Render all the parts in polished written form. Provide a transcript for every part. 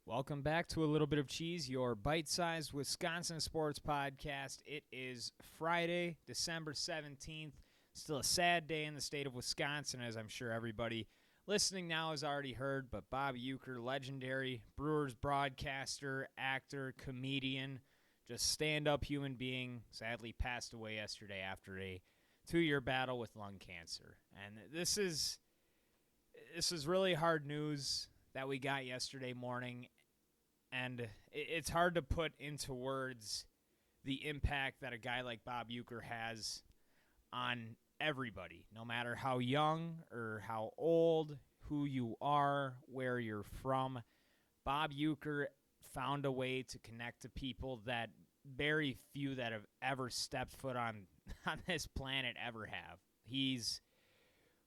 Welcome back to A Little Bit of Cheese, your bite-sized Wisconsin sports podcast. It is Friday, December 17th. Still a sad day in the state of Wisconsin, as I'm sure everybody listening now has already heard. But Bob Uecker, legendary Brewers broadcaster, actor, comedian, just stand-up human being, sadly passed away yesterday after a 2-year battle with lung cancer. And this is really hard news that we got yesterday morning, and it's hard to put into words the impact that a guy like Bob Uecker has on everybody, no matter how young or how old, who you are, where you're from. Bob Uecker found a way to connect to people that very few that have ever stepped foot on this planet ever have. He's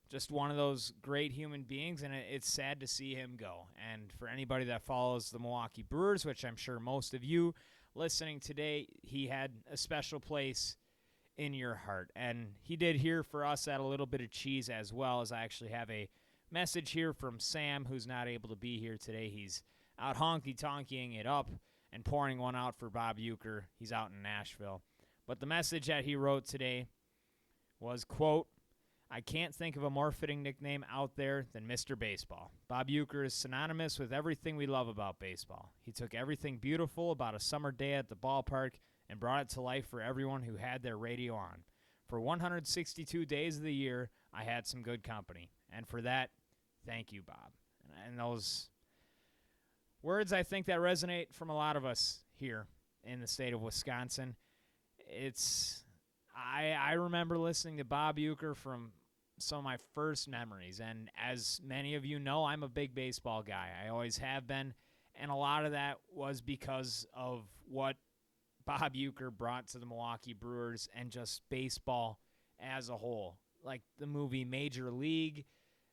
just one of those great human beings, and it's sad to see him go. And for anybody that follows the Milwaukee Brewers, which I'm sure most of you listening today, he had a special place in your heart. And he did here for us at A Little Bit of Cheese as well, as I actually have a message here from Sam, who's not able to be here today. He's out honky-tonkying it up and pouring one out for Bob Uecker. He's out in Nashville. But the message that he wrote today was, quote, "I can't think of a more fitting nickname out there than Mr. Baseball. Bob Uecker is synonymous with everything we love about baseball. He took everything beautiful about a summer day at the ballpark and brought it to life for everyone who had their radio on. For 162 days of the year, I had some good company. And for that, thank you, Bob." And those words, I think, that resonate from a lot of us here in the state of Wisconsin. I remember listening to Bob Uecker from some of my first memories, and as many of you know, I'm a big baseball guy. I always have been, and a lot of that was because of what Bob Uecker brought to the Milwaukee Brewers and just baseball as a whole. Like the movie Major League,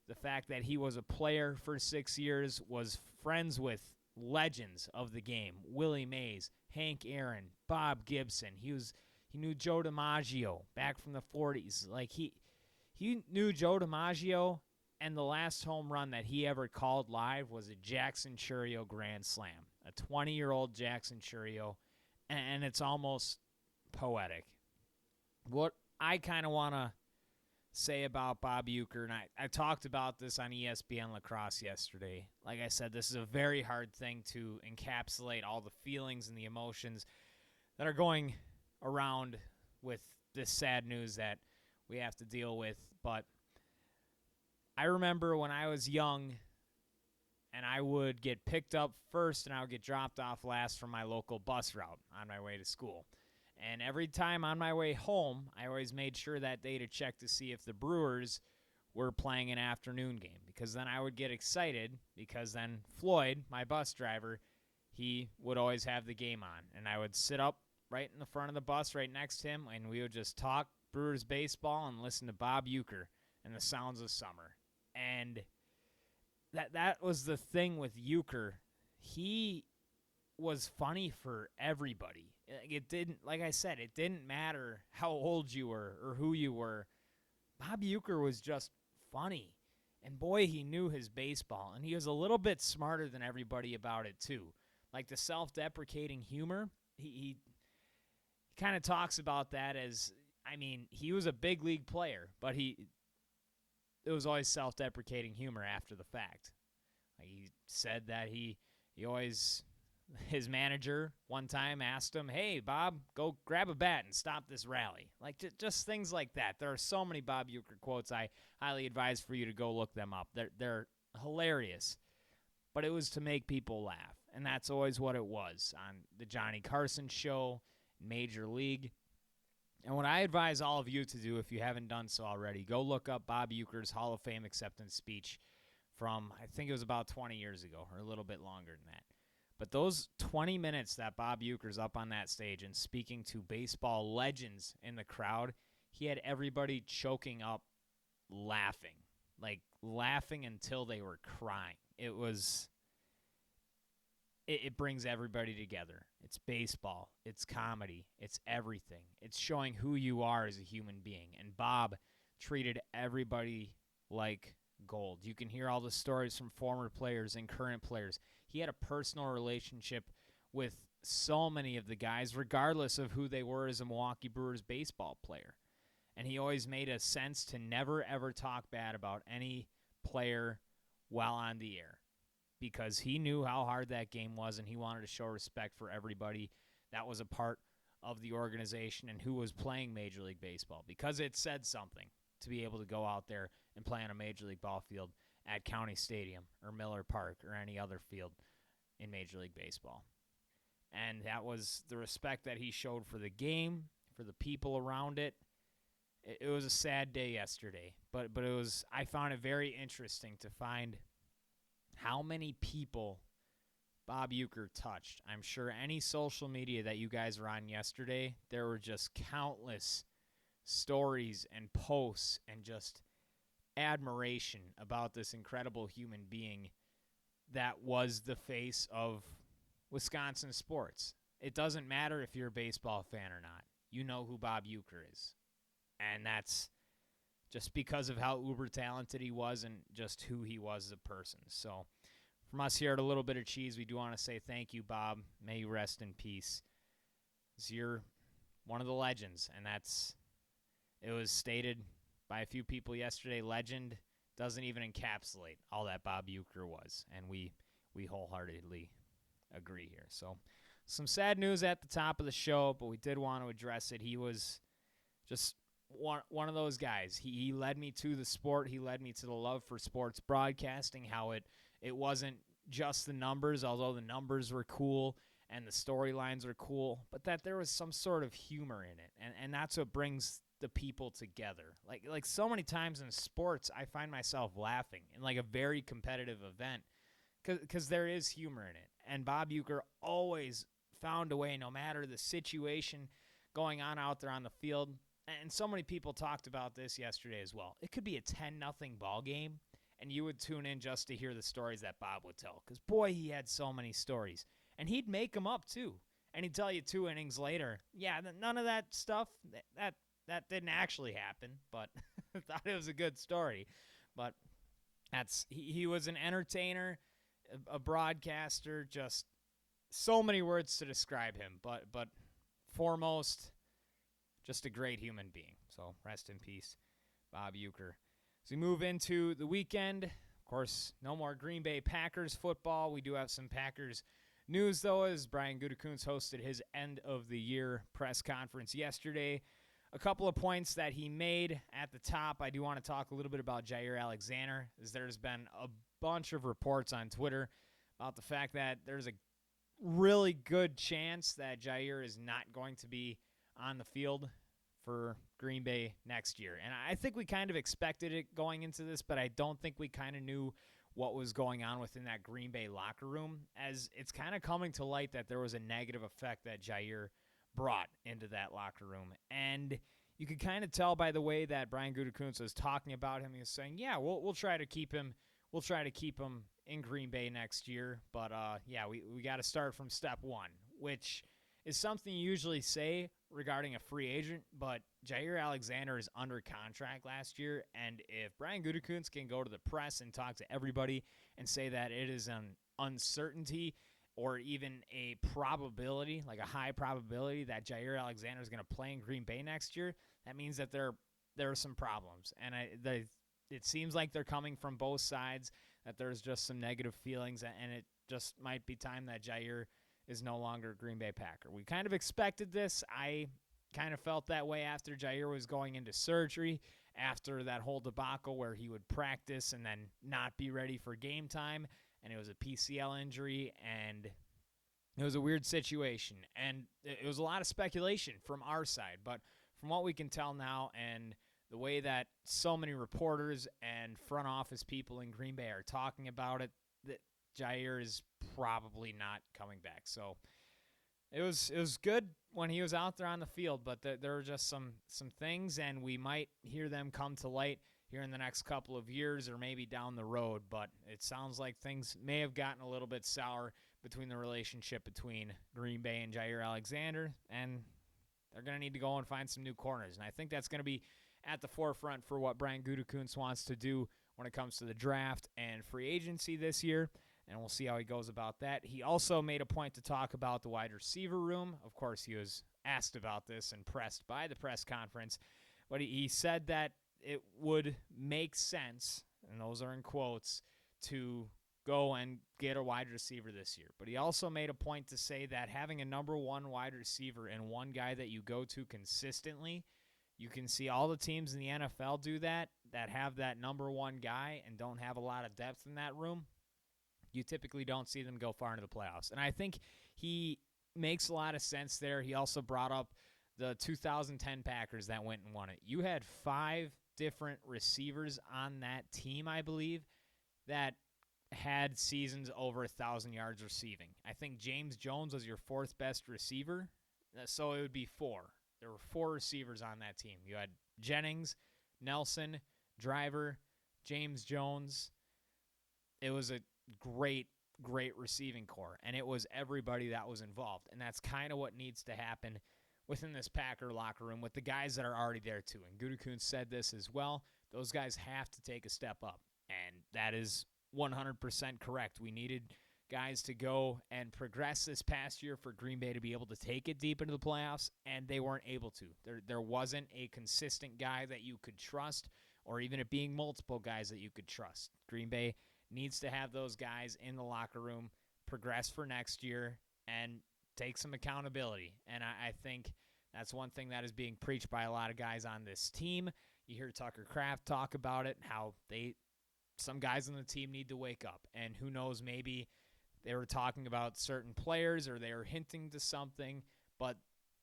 the fact that he was a player for 6 years, was friends with legends of the game, Willie Mays, Hank Aaron, Bob Gibson. He knew Joe DiMaggio back from the 40s. Like he knew Joe DiMaggio, and the last home run that he ever called live was a Jackson Chourio grand slam, a 20-year-old Jackson Chourio, and it's almost poetic. What I kind of want to say about Bob Uecker, and I talked about this on ESPN Lacrosse yesterday. Like I said, this is a very hard thing to encapsulate all the feelings and the emotions that are going around with this sad news that we have to deal with. But I remember when I was young and I would get picked up first and I would get dropped off last from my local bus route on my way to school. And every time on my way home, I always made sure that day to check to see if the Brewers were playing an afternoon game, because then I would get excited, because then Floyd, my bus driver, he would always have the game on. And I would sit up right in the front of the bus right next to him, and we would just talk Brewers baseball and listen to Bob Uecker and the sounds of summer. And that was the thing with Uecker. He was funny for everybody. It didn't, like I said, it didn't matter how old you were or who you were. Bob Uecker was just funny. And boy, he knew his baseball. And he was a little bit smarter than everybody about it too. Like the self-deprecating humor, he kind of talks about that as, I mean, he was a big league player, but it was always self-deprecating humor after the fact. Like he said that he always, his manager one time asked him, "Hey, Bob, go grab a bat and stop this rally." Like just things like that. There are so many Bob Uecker quotes. I highly advise for you to go look them up. They're hilarious. But it was to make people laugh, and that's always what it was on the Johnny Carson show, Major League. And what I advise all of you to do, if you haven't done so already, go look up Bob Uecker's Hall of Fame acceptance speech from, I think it was about 20 years ago, or a little bit longer than that. But those 20 minutes that Bob Uecker's up on that stage and speaking to baseball legends in the crowd, he had everybody choking up laughing. Like laughing until they were crying. It brings everybody together. It's baseball. It's comedy. It's everything. It's showing who you are as a human being. And Bob treated everybody like gold. You can hear all the stories from former players and current players. he had a personal relationship with so many of the guys, regardless of who they were as a Milwaukee Brewers baseball player. And he always made a sense to never, ever talk bad about any player while on the air, because he knew how hard that game was, and he wanted to show respect for everybody that was a part of the organization and who was playing Major League Baseball, because it said something to be able to go out there and play on a Major League ball field at County Stadium or Miller Park or any other field in Major League Baseball. And that was the respect that he showed for the game, for the people around it. It was a sad day yesterday, but it was, I found it very interesting to find how many people Bob Uecker touched. I'm sure any social media that you guys were on yesterday, there were just countless stories and posts and just admiration about this incredible human being that was the face of Wisconsin sports. It doesn't matter if you're a baseball fan or not. You know who Bob Uecker is. And that's just because of how uber talented he was and just who he was as a person. So from us here at A Little Bit of Cheese, we do want to say thank you, Bob. May you rest in peace. You're one of the legends, and it was stated by a few people yesterday, legend doesn't even encapsulate all that Bob Uecker was, and we wholeheartedly agree here. So some sad news at the top of the show, but we did want to address it. He was just one of those guys. He led me to the sport. He led me to the love for sports broadcasting, how it wasn't just the numbers, although the numbers were cool and the storylines were cool, but that there was some sort of humor in it, and that's what brings the people together. Like so many times in sports, I find myself laughing in like a very competitive event because there is humor in it. And Bob Uecker always found a way, no matter the situation going on out there on the field. And so many people talked about this yesterday as well. It could be a 10-0 ball game, and you would tune in just to hear the stories that Bob would tell. Because, boy, he had so many stories. And he'd make them up, too. And he'd tell you 2 innings later, yeah, none of that stuff, that didn't actually happen, but I thought it was a good story. But he was an entertainer, a broadcaster, just so many words to describe him. But foremost, just a great human being. So rest in peace, Bob Uecker. As we move into the weekend, of course, no more Green Bay Packers football. We do have some Packers news, though, as Brian Gutekunst hosted his end-of-the-year press conference yesterday. A couple of points that he made at the top. I do want to talk a little bit about Jair Alexander, as there's been a bunch of reports on Twitter about the fact that there's a really good chance that Jair is not going to be on the field for Green Bay next year. And I think we kind of expected it going into this, but I don't think we kind of knew what was going on within that Green Bay locker room, as it's kind of coming to light that there was a negative effect that Jair brought into that locker room. And you could kind of tell by the way that Brian Gutekunst was talking about him. He was saying, yeah, we'll try to keep him. We'll try to keep him in Green Bay next year. But, yeah, we got to start from step one, which is something you usually say regarding a free agent, but Jair Alexander is under contract last year, and if Brian Gutekunst can go to the press and talk to everybody and say that it is an uncertainty or even a probability, like a high probability that Jair Alexander is going to play in Green Bay next year, that means that there are some problems. And it seems like they're coming from both sides, that there's just some negative feelings, and it just might be time that Jair is no longer a Green Bay Packer. We kind of expected this. I kind of felt that way after Jair was going into surgery, after that whole debacle where he would practice and then not be ready for game time, and it was a PCL injury, and it was a weird situation. And it was a lot of speculation from our side, but from what we can tell now and the way that so many reporters and front office people in Green Bay are talking about it, that Jair is probably not coming back. So it was good when he was out there on the field, but there were just some things, and we might hear them come to light here in the next couple of years or maybe down the road. But it sounds like things may have gotten a little bit sour between the relationship between Green Bay and Jair Alexander, and they're going to need to go and find some new corners. And I think that's going to be at the forefront for what Brian Gutekunst wants to do when it comes to the draft and free agency this year. and we'll see how he goes about that. He also made a point to talk about the wide receiver room. Of course, he was asked about this and pressed by the press conference, but he said that it would make sense, and those are in quotes, to go and get a wide receiver this year. But he also made a point to say that having a number one wide receiver and one guy that you go to consistently, you can see all the teams in the NFL do that have that number one guy and don't have a lot of depth in that room. You typically don't see them go far into the playoffs. And I think he makes a lot of sense there. He also brought up the 2010 Packers that went and won it. You had 5 different receivers on that team, I believe, that had seasons over 1,000 yards receiving. I think James Jones was your 4th best receiver, so it would be 4. There were 4 receivers on that team. You had Jennings, Nelson, Driver, James Jones. It was a great receiving core, and it was everybody that was involved, and that's kind of what needs to happen within this Packer locker room with the guys that are already there too. And Gutekunst said this as well. Those guys have to take a step up, and that is 100% correct. We needed guys to go and progress this past year for Green Bay to be able to take it deep into the playoffs, and they weren't able to. There wasn't a consistent guy that you could trust, or even it being multiple guys that you could trust. Green Bay needs to have those guys in the locker room progress for next year and take some accountability. And I think that's one thing that is being preached by a lot of guys on this team. You hear Tucker Kraft talk about it, how some guys on the team need to wake up. And who knows, maybe they were talking about certain players or they were hinting to something, but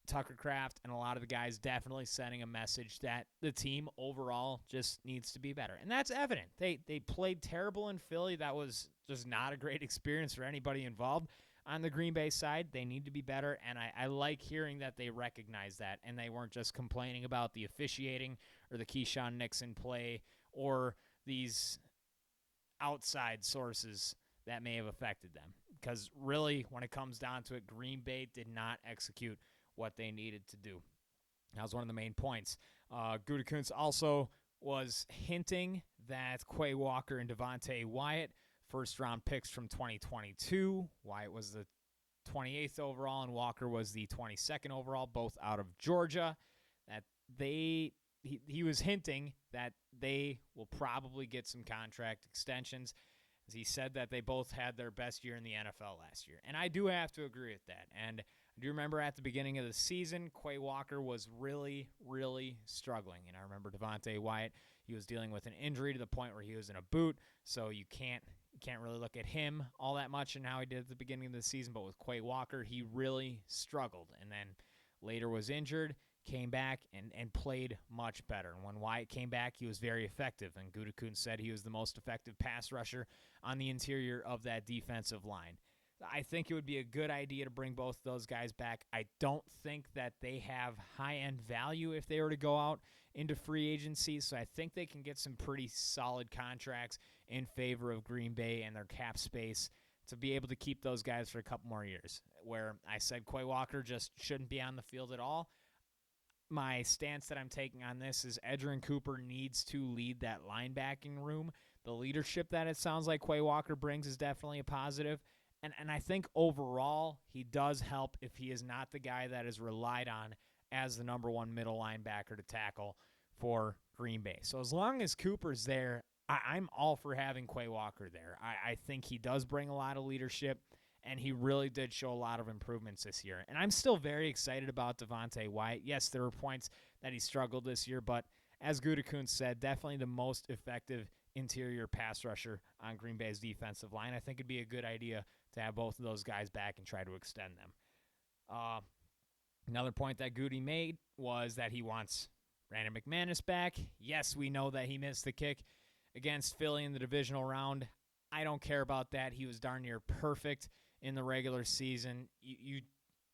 Tucker Kraft and a lot of the guys definitely sending a message that the team overall just needs to be better. And that's evident. They played terrible in Philly. That was just not a great experience for anybody involved. On the Green Bay side, they need to be better, and I like hearing that they recognize that, and they weren't just complaining about the officiating or the Keyshawn Nixon play or these outside sources that may have affected them. Because really, when it comes down to it, Green Bay did not execute what they needed to do. That was one of the main points. Gutekunst also was hinting that Quay Walker and Devontae Wyatt, first-round picks from 2022. Wyatt was the 28th overall, and Walker was the 22nd overall, both out of Georgia. That he was hinting that they will probably get some contract extensions. As he said that they both had their best year in the NFL last year. And I do have to agree with that. And I do remember at the beginning of the season, Quay Walker was really, really struggling. And I remember Devontae Wyatt, he was dealing with an injury to the point where he was in a boot, so you can't really look at him all that much and how he did at the beginning of the season. But with Quay Walker, he really struggled. And then later was injured, came back, and played much better. And when Wyatt came back, he was very effective. And Gutekunst said he was the most effective pass rusher on the interior of that defensive line. I think it would be a good idea to bring both of those guys back. I don't think that they have high-end value if they were to go out into free agency, so I think they can get some pretty solid contracts in favor of Green Bay and their cap space to be able to keep those guys for a couple more years. Where I said Quay Walker just shouldn't be on the field at all, my stance that I'm taking on this is Edgerrin Cooper needs to lead that linebacking room. The leadership that it sounds like Quay Walker brings is definitely a positive. And I think overall he does help if he is not the guy that is relied on as the number one middle linebacker to tackle for Green Bay. So as long as Cooper's there, I'm all for having Quay Walker there. I think he does bring a lot of leadership, and he really did show a lot of improvements this year. And I'm still very excited about Devontae Wyatt. Yes, there were points that he struggled this year, but as Gutekunst said, definitely the most effective interior pass rusher on Green Bay's defensive line. I think it'd be a good idea to have both of those guys back and try to extend them. Another point that Goody made was that he wants Brandon McManus back. Yes, we know that he missed the kick against Philly in the divisional round. I don't care about that. He was darn near perfect in the regular season. You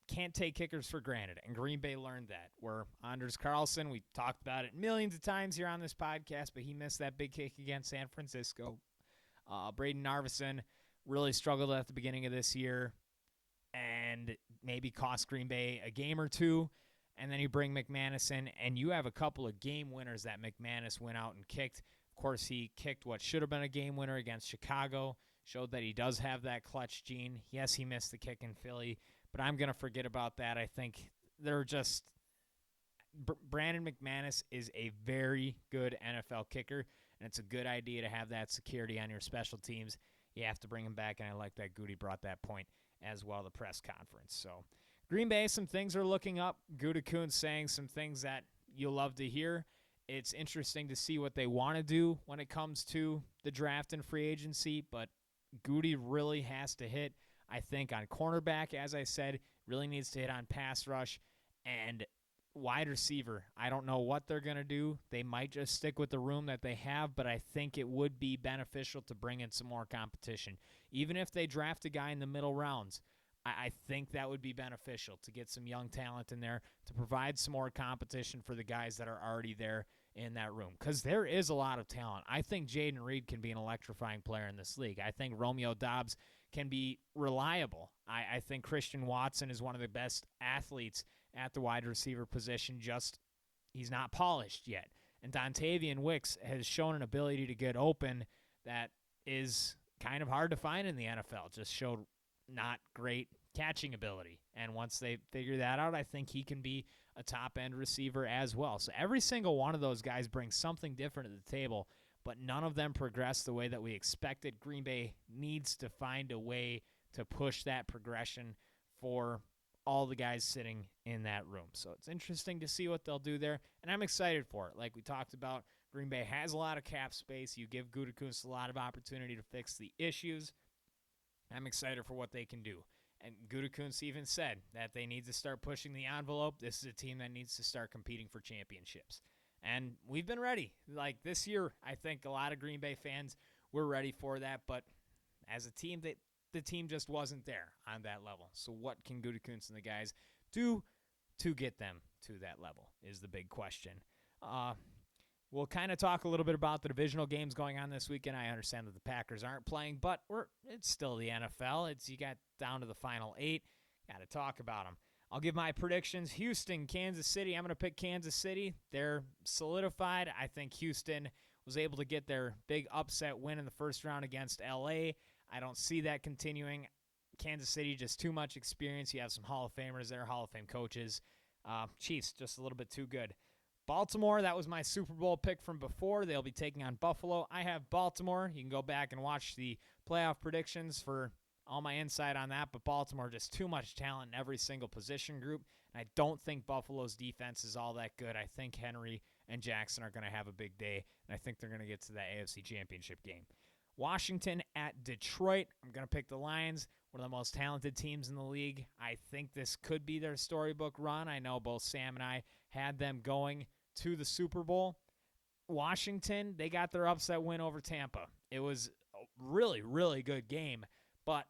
can't take kickers for granted, and Green Bay learned that. Where Anders Carlson, we talked about it millions of times here on this podcast, but he missed that big kick against San Francisco. Braden Narveson really struggled at the beginning of this year and maybe cost Green Bay a game or two, and then you bring McManus in, and you have a couple of game winners that McManus went out and kicked. Of course, he kicked what should have been a game winner against Chicago. showed that he does have that clutch gene. Yes, he missed the kick in Philly, but I'm going to forget about that. I think they're just Brandon McManus is a very good NFL kicker, and it's a good idea to have that security on your special teams. You have to bring him back, and I like that Goody brought that point as well, the press conference. So Green Bay, some things are looking up. Gutekunst saying some things that you'll love to hear. It's interesting to see what they want to do when it comes to the draft and free agency, but Goody really has to hit, I think, on cornerback, as I said, really needs to hit on pass rush, and wide receiver. I don't know what they're going to do. They might just stick with the room that they have, but I think it would be beneficial to bring in some more competition. Even if they draft a guy in the middle rounds, I think that would be beneficial to get some young talent in there to provide some more competition for the guys that are already there in that room, because there is a lot of talent. I think Jaden Reed can be an electrifying player in this league. I think Romeo Doubs can be reliable. I think Christian Watson is one of the best athletes at the wide receiver position, just he's not polished yet. And Dontavian Wicks has shown an ability to get open that is kind of hard to find in the NFL. Just showed not great catching ability. And once they figure that out, I think he can be a top-end receiver as well. So every single one of those guys brings something different to the table, but none of them progress the way that we expected. Green Bay needs to find a way to push that progression for all the guys sitting in that room. So it's interesting to see what they'll do there, and I'm excited for it. Like we talked about, Green Bay has a lot of cap space. You give Gutekunst a lot of opportunity to fix the issues. I'm excited for what they can do. And Gutekunst even said that they need to start pushing the envelope. This is a team that needs to start competing for championships. And we've been ready. Like this year, I think a lot of Green Bay fans were ready for that, but as a team, the team just wasn't there on that level. So what can Gutekunst and the guys do to get them to that level is the big question. We'll kind of talk a little bit about the divisional games going on this weekend. I understand that the Packers aren't playing, but it's still the NFL. You got down to the final 8. Got to talk about them. I'll give my predictions. Houston, Kansas City. I'm going to pick Kansas City. They're solidified. I think Houston was able to get their big upset win in the first round against L.A. I don't see that continuing. Kansas City, just too much experience. You have some Hall of Famers there, Hall of Fame coaches. Chiefs, just a little bit too good. Baltimore, that was my Super Bowl pick from before. They'll be taking on Buffalo. I have Baltimore. You can go back and watch the playoff predictions for all my insight on that, but Baltimore, just too much talent in every single position group, and I don't think Buffalo's defense is all that good. I think Henry and Jackson are going to have a big day, and I think they're going to get to that AFC Championship game. Washington at Detroit. I'm going to pick the Lions, one of the most talented teams in the league. I think this could be their storybook run. I know both Sam and I had them going to the Super Bowl. Washington, they got their upset win over Tampa. It was a really, really good game, but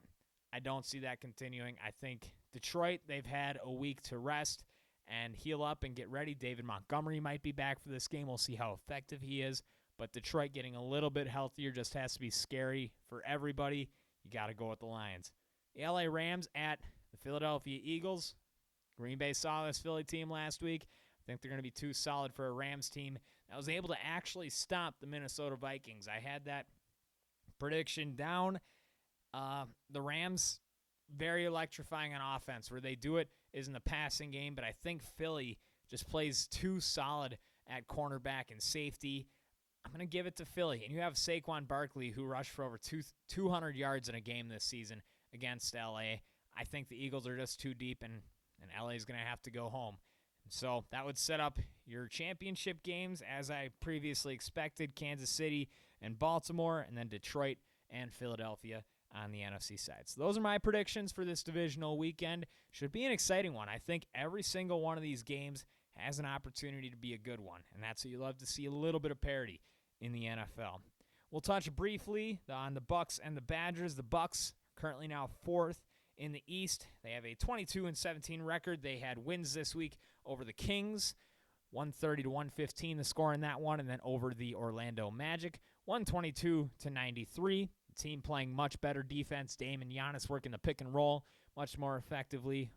I don't see that continuing. I think Detroit, they've had a week to rest and heal up and get ready. David Montgomery might be back for this game. We'll see how effective he is. But Detroit getting a little bit healthier just has to be scary for everybody. You got to go with the Lions. The LA Rams at the Philadelphia Eagles. Green Bay saw this Philly team last week. I think they're going to be too solid for a Rams team that was able to actually stop the Minnesota Vikings. I had that prediction down. The Rams, very electrifying on offense. Where they do it is in the passing game, but I think Philly just plays too solid at cornerback and safety. I'm going to give it to Philly. And you have Saquon Barkley, who rushed for over 200 yards in a game this season against L.A. I think the Eagles are just too deep, and L.A. is going to have to go home. So that would set up your championship games, as I previously expected, Kansas City and Baltimore, and then Detroit and Philadelphia on the NFC side. So those are my predictions for this divisional weekend. Should be an exciting one. I think every single one of these games has an opportunity to be a good one, and that's what you love to see, a little bit of parity in the NFL. We'll touch briefly on the Bucs and the Badgers. The Bucs currently now 4th in the East. They have a 22-17 record. They had wins this week over the Kings, 130-115 the score in that one, and then over the Orlando Magic, 122-93. The team playing much better defense. Dame and Giannis working the pick and roll much more effectively.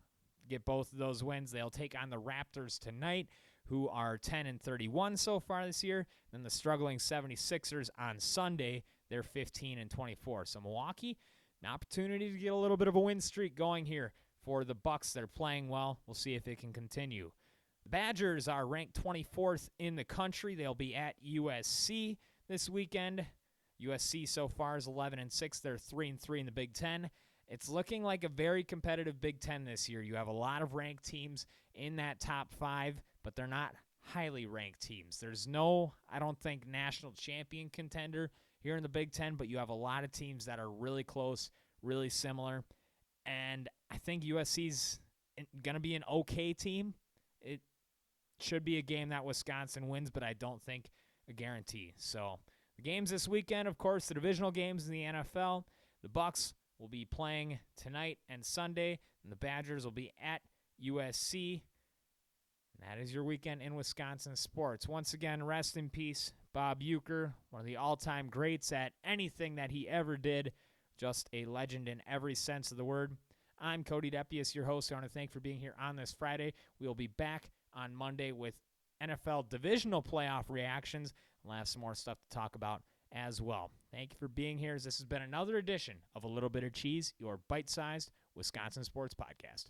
Get both of those wins. They'll take on the Raptors tonight, who are 10-31 so far this year. Then the struggling 76ers on Sunday. They're 15-24. So Milwaukee, an opportunity to get a little bit of a win streak going here for the Bucks. They're playing well. We'll see if it can continue. The Badgers are ranked 24th in the country. They'll be at USC this weekend. USC so far is 11-6. They're 3-3 in the Big Ten. It's looking like a very competitive Big Ten this year. You have a lot of ranked teams in that top 5, but they're not highly ranked teams. There's no, I don't think, national champion contender here in the Big Ten, but you have a lot of teams that are really close, really similar, and I think USC's going to be an okay team. It should be a game that Wisconsin wins, but I don't think a guarantee. So the games this weekend, of course, the divisional games in the NFL. The Bucks will be playing tonight and Sunday, and the Badgers will be at USC. And that is your weekend in Wisconsin sports. Once again, rest in peace, Bob Uecker, one of the all-time greats at anything that he ever did. Just a legend in every sense of the word. I'm Cody Depius, your host. I want to thank you for being here on this Friday. We will be back on Monday with NFL divisional playoff reactions. We'll have some more stuff to talk about as well. Thank you for being here. This has been another edition of A Little Bit of Cheese, your bite-sized Wisconsin sports podcast.